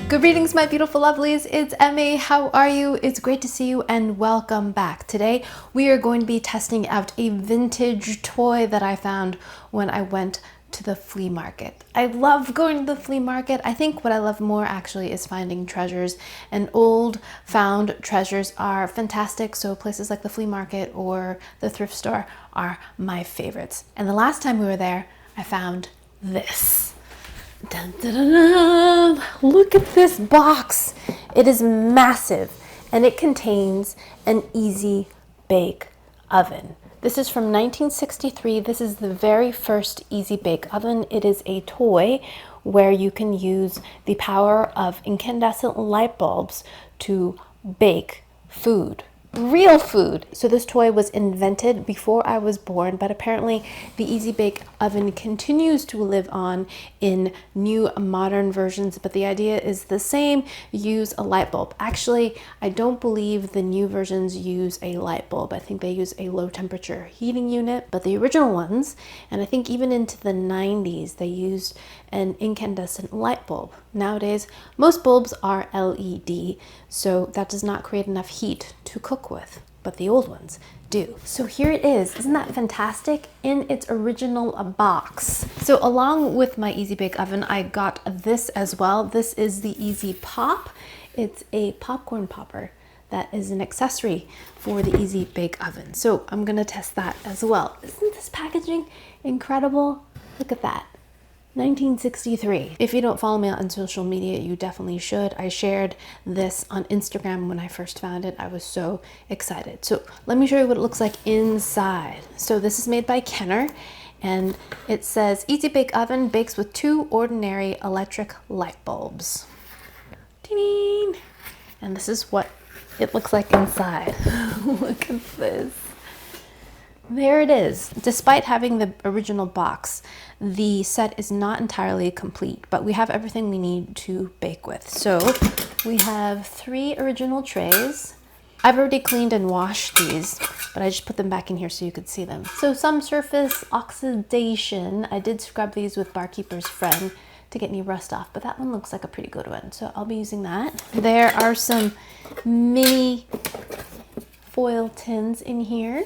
Greetings, my beautiful lovelies. It's Emmy. How are you? It's great to see you and welcome back. Today we are going to be testing out a vintage toy that I found when I went to the flea market. I love going to the flea market. I think what I love more actually is finding treasures, and old found treasures are fantastic. So places like the flea market or the thrift store are my favorites. And the last time we were there, I found this. Dun, dun, dun, dun. Look at this box. It is massive and it contains an easy bake oven. This is from 1963. This is the very first easy bake oven. It is a toy where you can use the power of incandescent light bulbs to bake food. Real food. So this toy was invented before I was born, but apparently the Easy Bake Oven continues to live on in new modern versions, but the idea is the same. Use a light bulb. Actually, I don't believe the new versions use a light bulb. I think they use a low temperature heating unit, but the original ones, and I think even into the 90s, they used an incandescent light bulb. Nowadays, most bulbs are LED, so that does not create enough heat to cook with, but the old ones do. So here it is. Isn't that fantastic? In its original box. So along with my Easy Bake Oven, I got this as well. This is the Easy Pop. It's a popcorn popper that is an accessory for the Easy Bake Oven. So I'm gonna test that as well. Isn't this packaging incredible? Look at that. 1963. If you don't follow me on social media, you definitely should. I shared this on Instagram when I first found it. I was so excited. So let me show you what it looks like inside. So this is made by Kenner, and it says Easy Bake Oven bakes with 2 ordinary electric light bulbs. Ding! And this is what it looks like inside. Look at this. There it is. Despite having the original box, the set is not entirely complete, but we have everything we need to bake with. So we have 3 original trays. I've already cleaned and washed these, but I just put them back in here so you could see them. So some surface oxidation. I did scrub these with Barkeeper's Friend to get any rust off, but that one looks like a pretty good one, so I'll be using that. There are some mini foil tins in here.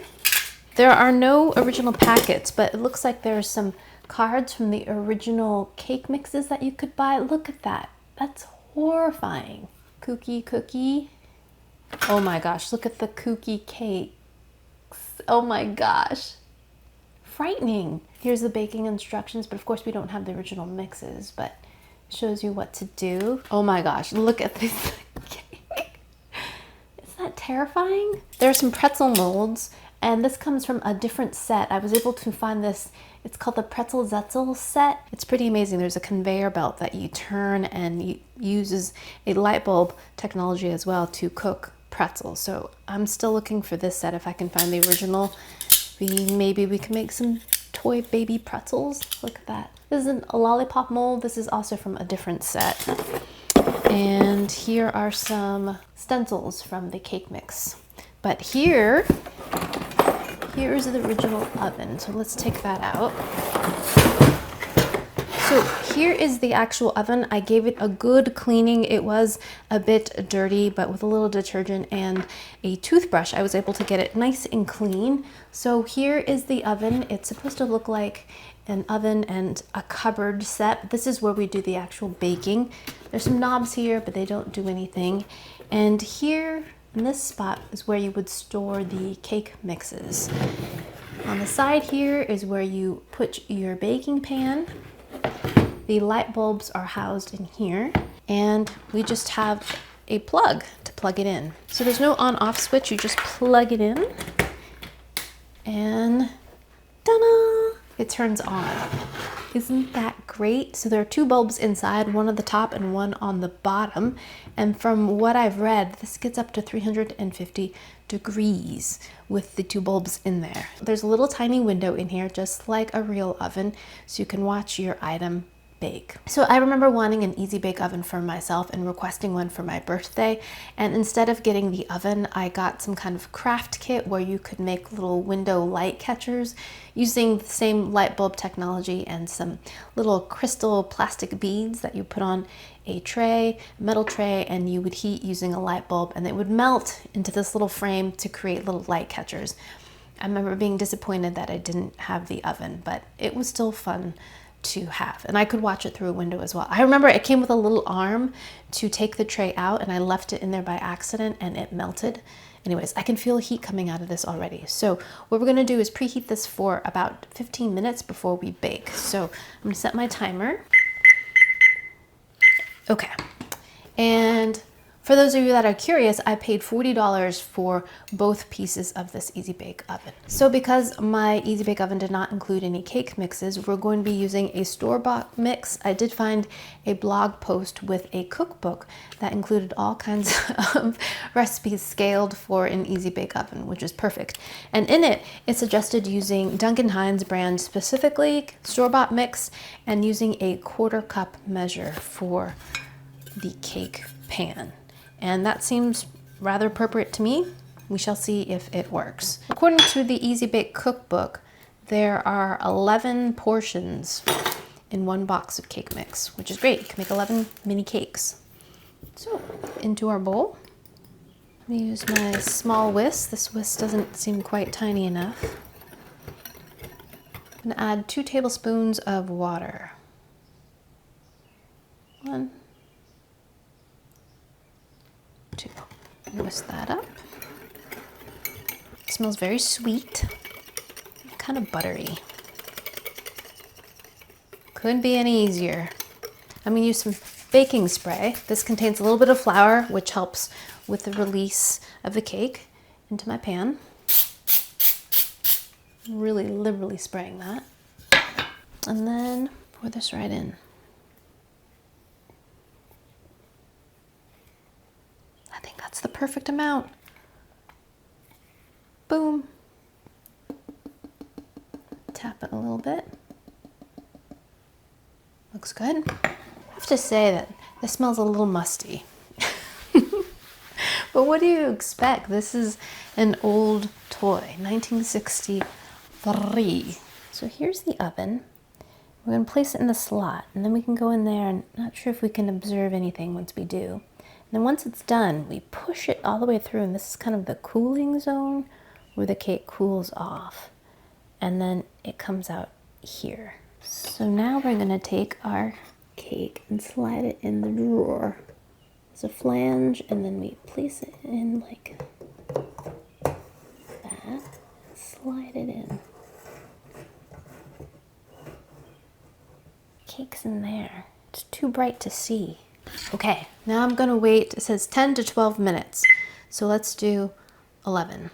There are no original packets, but it looks like there's some cards from the original cake mixes that you could buy. Look at that. That's horrifying. Kooky cookie. Oh my gosh, look at the kooky cakes. Oh my gosh. Frightening. Here's the baking instructions, but of course we don't have the original mixes, but it shows you what to do. Oh my gosh, look at this cake. Isn't that terrifying? There are some pretzel molds, and this comes from a different set. I was able to find this. It's called the Pretzel Zetzel set. It's pretty amazing. There's a conveyor belt that you turn, and it uses a light bulb technology as well to cook pretzels. So I'm still looking for this set. If I can find the original, maybe we can make some toy baby pretzels. Look at that. This is a lollipop mold. This is also from a different set. And here are some stencils from the cake mix. But here's the original oven. So let's take that out. So here is the actual oven. I gave it a good cleaning. It was a bit dirty, but with a little detergent and a toothbrush, I was able to get it nice and clean. So here is the oven. It's supposed to look like an oven and a cupboard set. This is where we do the actual baking. There's some knobs here, but they don't do anything. And here in this spot is where you would store the cake mixes. On the side here is where you put your baking pan. The light bulbs are housed in here, and we just have a plug to plug it in. So there's no on-off switch, you just plug it in, and ta-da! It turns on. Isn't that great? So there are 2 bulbs inside, one on the top and one on the bottom. And from what I've read, this gets up to 350 degrees with the 2 bulbs in there. There's a little tiny window in here, just like a real oven, so you can watch your item bake. So I remember wanting an easy bake oven for myself and requesting one for my birthday. And instead of getting the oven, I got some kind of craft kit where you could make little window light catchers using the same light bulb technology and some little crystal plastic beads that you put on a tray, metal tray, and you would heat using a light bulb, and it would melt into this little frame to create little light catchers. I remember being disappointed that I didn't have the oven, but it was still fun to have, and I could watch it through a window as well. I remember it came with a little arm to take the tray out, and I left it in there by accident and it melted. Anyways, I can feel heat coming out of this already. So what we're gonna do is preheat this for about 15 minutes before we bake. So I'm gonna set my timer. Okay, and for those of you that are curious, I paid $40 for both pieces of this Easy Bake Oven. So because my Easy Bake Oven did not include any cake mixes, we're going to be using a store-bought mix. I did find a blog post with a cookbook that included all kinds of recipes scaled for an Easy Bake Oven, which is perfect. And in it, it suggested using Duncan Hines brand specifically, store-bought mix, and using a 1/4 cup measure for the cake pan. And that seems rather appropriate to me. We shall see if it works. According to the Easy Bake Cookbook, there are 11 portions in one box of cake mix, which is great. You can make 11 mini cakes. So into our bowl, let me use my small whisk. This whisk doesn't seem quite tiny enough. I'm gonna add 2 tablespoons of water. 1, 2. Whisk that up. It smells very sweet, kind of buttery. Couldn't be any easier. I'm gonna use some baking spray. This contains a little bit of flour, which helps with the release of the cake into my pan. Really liberally spraying that. And then pour this right in. That's the perfect amount. Boom. Tap it a little bit. Looks good. I have to say that this smells a little musty. But what do you expect? This is an old toy, 1963. So here's the oven. We're gonna place it in the slot, and then we can go in there, and not sure if we can observe anything once we do. And then once it's done, we push it all the way through, and this is kind of the cooling zone where the cake cools off. And then it comes out here. So now we're gonna take our cake and slide it in the drawer. There's a flange, and then we place it in like that, slide it in. Cake's in there. It's too bright to see. Okay, now I'm gonna wait. It says 10 to 12 minutes. So let's do 11.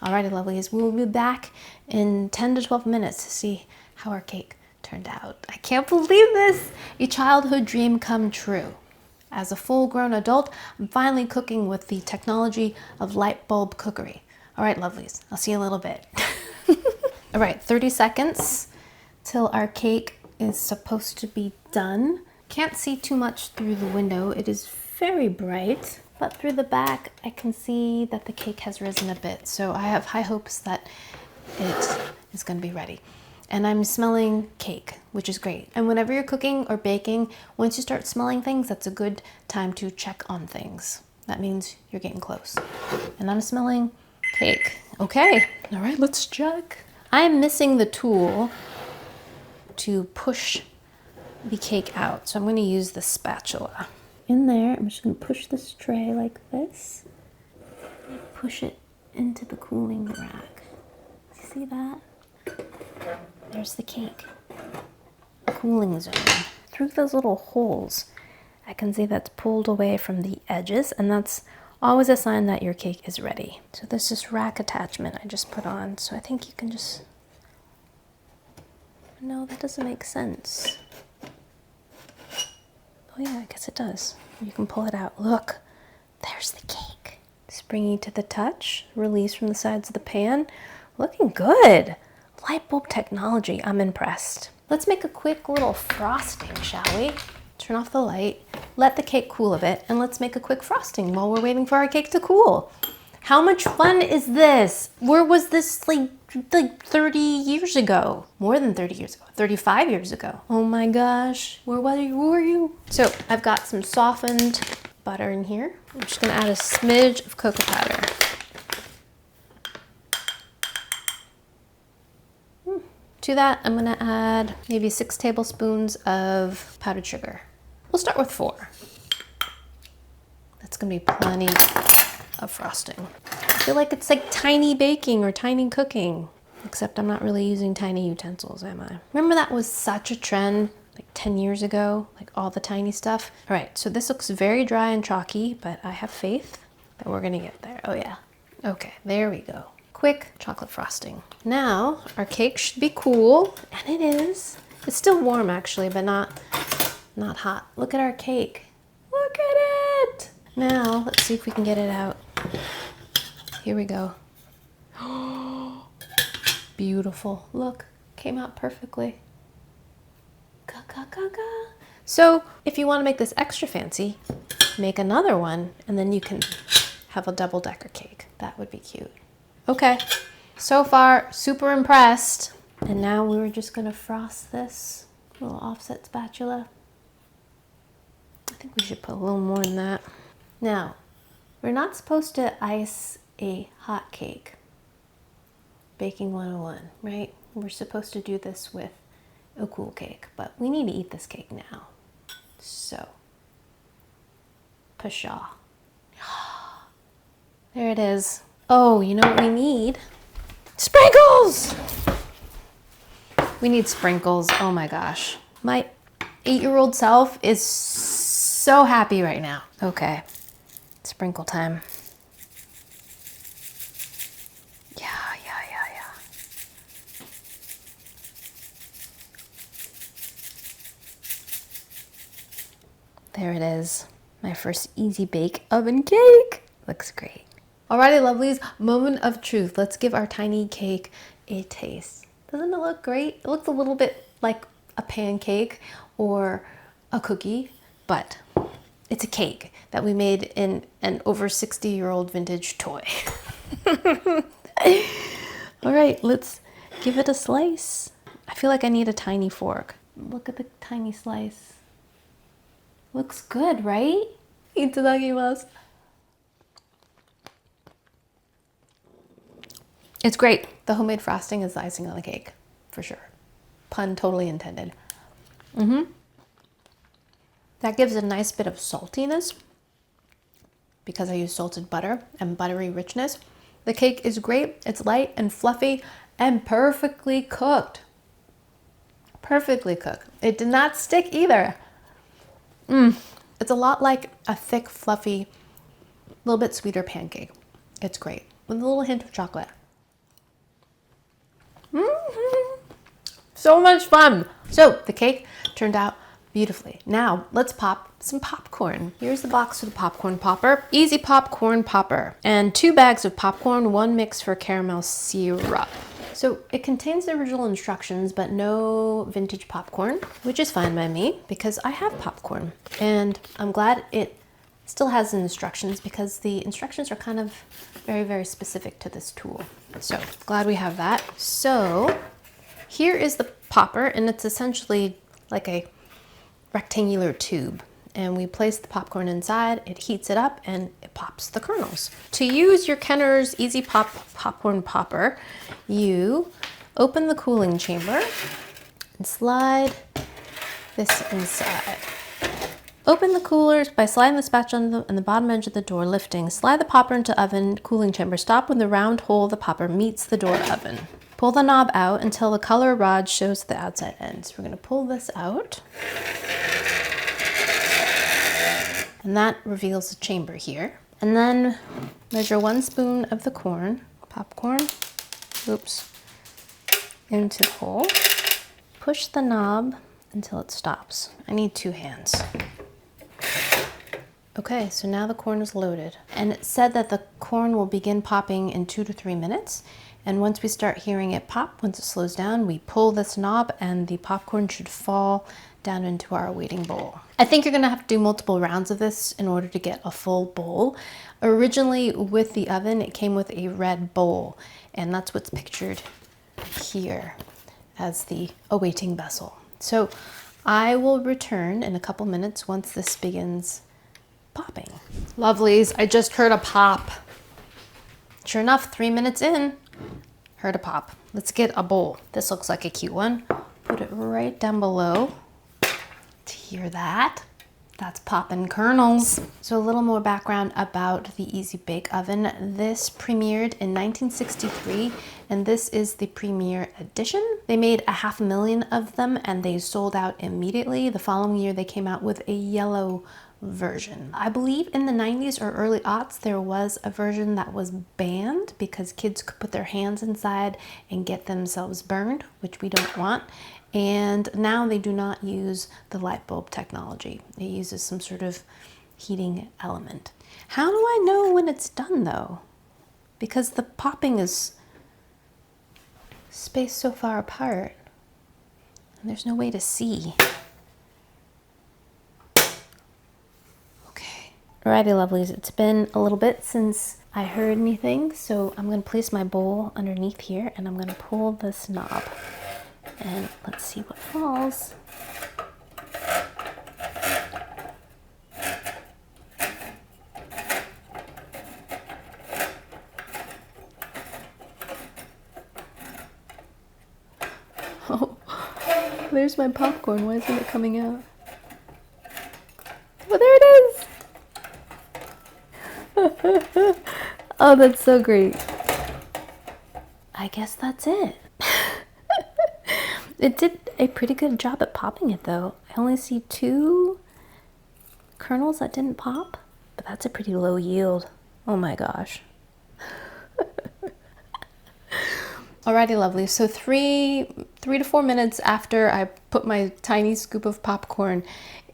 Alrighty, lovelies, we'll be back in 10 to 12 minutes to see how our cake turned out. I can't believe this! A childhood dream come true. As a full-grown adult, I'm finally cooking with the technology of light bulb cookery. Alright, lovelies, I'll see you in a little bit. Alright, 30 seconds till our cake is supposed to be done. Can't see too much through the window. It is very bright, but through the back I can see that the cake has risen a bit. So I have high hopes that it is going to be ready. And I'm smelling cake, which is great. And whenever you're cooking or baking, once you start smelling things, that's a good time to check on things. That means you're getting close. And I'm smelling cake. Okay, all right, let's check. I'm missing the tool to push the cake out, so I'm going to use the spatula. In there, I'm just going to push this tray like this. Push it into the cooling rack. See that? There's the cake. Cooling zone. Through those little holes, I can see that's pulled away from the edges, and that's always a sign that your cake is ready. So there's this rack attachment I just put on, so I think you can just... No, that doesn't make sense. Oh yeah, I guess it does. You can pull it out. Look, there's the cake. Springy to the touch, release from the sides of the pan. Looking good. Light bulb technology, I'm impressed. Let's make a quick little frosting, shall we? Turn off the light, let the cake cool a bit, and let's make a quick frosting while we're waiting for our cake to cool. How much fun is this? Where was this like 30 years ago? More than 30 years ago, 35 years ago. Oh my gosh, where were you? So I've got some softened butter in here. I'm just gonna add a smidge of cocoa powder. To that, I'm gonna add maybe 6 tablespoons of powdered sugar. We'll start with 4. That's gonna be plenty of frosting. I feel like it's like tiny baking or tiny cooking, except I'm not really using tiny utensils, am I? Remember that was such a trend like 10 years ago, like all the tiny stuff? All right, so this looks very dry and chalky, but I have faith that we're gonna get there. Oh yeah, okay, there we go. Quick chocolate frosting. Now our cake should be cool, and it is. It's still warm actually, but not hot. Look at our cake. Look at it. Now let's see if we can get it out. Here we go. Beautiful. Look, came out perfectly. Ga, ga, ga, ga. So if you want to make this extra fancy, make another one, and then you can have a double-decker cake. That would be cute. Okay, so far super impressed. And now we're just gonna frost this little offset spatula. I think we should put a little more in that. Now, we're not supposed to ice a hot cake. Baking 101, right? We're supposed to do this with a cool cake, but we need to eat this cake now. So, pshaw. There it is. Oh, you know what we need? Sprinkles! We need sprinkles. Oh my gosh. My 8-year-old self is so happy right now. Okay, sprinkle time. Yeah. There it is. My first easy bake oven cake. Looks great. Alrighty, lovelies, moment of truth. Let's give our tiny cake a taste. Doesn't it look great? It looks a little bit like a pancake or a cookie, but it's a cake that we made in an over 60-year-old vintage toy. All right, let's give it a slice. I feel like I need a tiny fork. Look at the tiny slice. Looks good, right? Itadakimasu. It's great. The homemade frosting is the icing on the cake, for sure. Pun totally intended. That gives a nice bit of saltiness because I use salted butter and buttery richness. The cake is great. It's light and fluffy and perfectly cooked. Perfectly cooked. It did not stick either. It's a lot like a thick, fluffy, little bit sweeter pancake. It's great with a little hint of chocolate. So much fun. So the cake turned out beautifully. Now let's pop some popcorn. Here's the box for the popcorn popper. Easy popcorn popper. And 2 bags of popcorn, 1 mix for caramel syrup. So it contains the original instructions, but no vintage popcorn, which is fine by me because I have popcorn. And I'm glad it still has the instructions because the instructions are kind of very, very specific to this tool. So glad we have that. So here is the popper, and it's essentially like a rectangular tube. And we place the popcorn inside, it heats it up, and it pops the kernels. To use your Kenner's Easy Pop popcorn popper, you open the cooling chamber and slide this inside. Open the coolers by sliding the spatula on the bottom edge of the door, lifting. Slide the popper into oven cooling chamber. Stop when the round hole of the popper meets the door oven. Pull the knob out until the color rod shows the outside end. So we're going to pull this out. And that reveals the chamber here. And then measure 1 spoon of the popcorn, into the hole. Push the knob until it stops. I need 2 hands. Okay, so now the corn is loaded. And it said that the corn will begin popping in 2 to 3 minutes. And once we start hearing it pop, once it slows down, we pull this knob and the popcorn should fall down into our waiting bowl. I think you're gonna have to do multiple rounds of this in order to get a full bowl. Originally with the oven, it came with a red bowl, and that's what's pictured here as the awaiting vessel. So I will return in a couple minutes once this begins popping. Lovelies, I just heard a pop. Sure enough, 3 minutes in, heard a pop. Let's get a bowl. This looks like a cute one. Put it right down below to hear that. That's poppin' kernels. So a little more background about the Easy Bake Oven. This premiered in 1963, and this is the premiere edition. They made 500,000 of them, and they sold out immediately. The following year, they came out with a yellow version. I believe in the 90s or early aughts, there was a version that was banned because kids could put their hands inside and get themselves burned, which we don't want. And now they do not use the light bulb technology. It uses some sort of heating element. How do I know when it's done though? Because the popping is spaced so far apart and there's no way to see. Okay. Alrighty, lovelies, it's been a little bit since I heard anything, so I'm gonna place my bowl underneath here and I'm gonna pull this knob. And let's see what falls. Oh, there's my popcorn. Why isn't it coming out? Well, there it is. Oh, that's so great. I guess that's it. It did a pretty good job at popping it though. I only see 2 kernels that didn't pop, but that's a pretty low yield. Oh my gosh. Alrighty, lovely. So 3 to 4 minutes after I put my tiny scoop of popcorn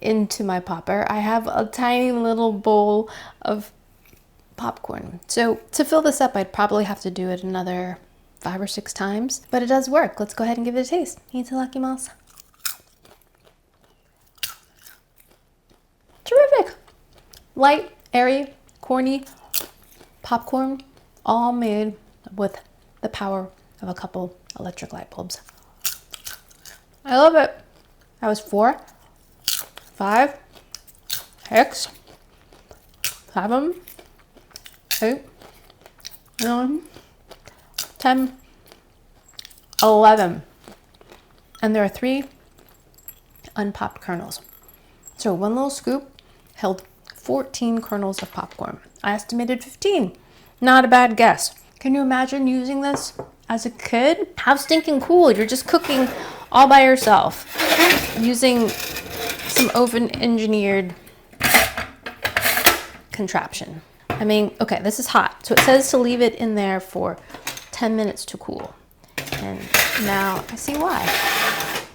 into my popper, I have a tiny little bowl of popcorn. So to fill this up, I'd probably have to do it another 5 or 6 times, but it does work. Let's go ahead and give it a taste. Eat a Lucky Mouse. Terrific. Light, airy, corny popcorn, all made with the power of a couple electric light bulbs. I love it. That was 4, 5, 6, 7, 8, 9, 10, 11, and there are 3 unpopped kernels. So one little scoop held 14 kernels of popcorn. I estimated 15. Not a bad guess. Can you imagine using this as a kid? How stinking cool. You're just cooking all by yourself using some oven engineered contraption. I mean, okay, this is hot. So it says to leave it in there for 10 minutes to cool. And now I see why.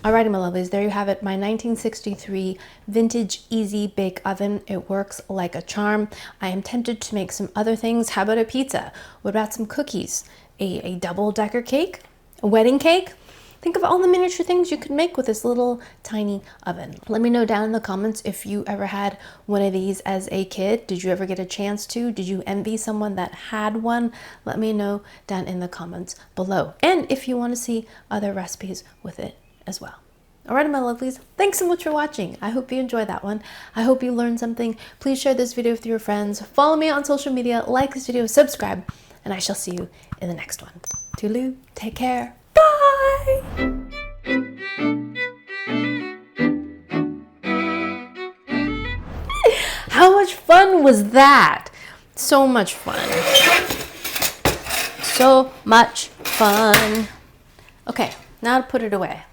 Alrighty, my lovelies, there you have it. My 1963 vintage Easy Bake Oven. It works like a charm. I am tempted to make some other things. How about a pizza? What about some cookies? A double-decker cake? A wedding cake? Think of all the miniature things you could make with this little tiny oven. Let me know down in the comments if you ever had one of these as a kid. Did you ever get a chance to? Did you envy someone that had one? Let me know down in the comments below. And if you want to see other recipes with it as well. Alright, my lovelies, thanks so much for watching. I hope you enjoyed that one. I hope you learned something. Please share this video with your friends. Follow me on social media, like this video, subscribe, and I shall see you in the next one. Toodaloo, take care. Bye! How much fun was that? So much fun. So much fun. Okay, now to put it away.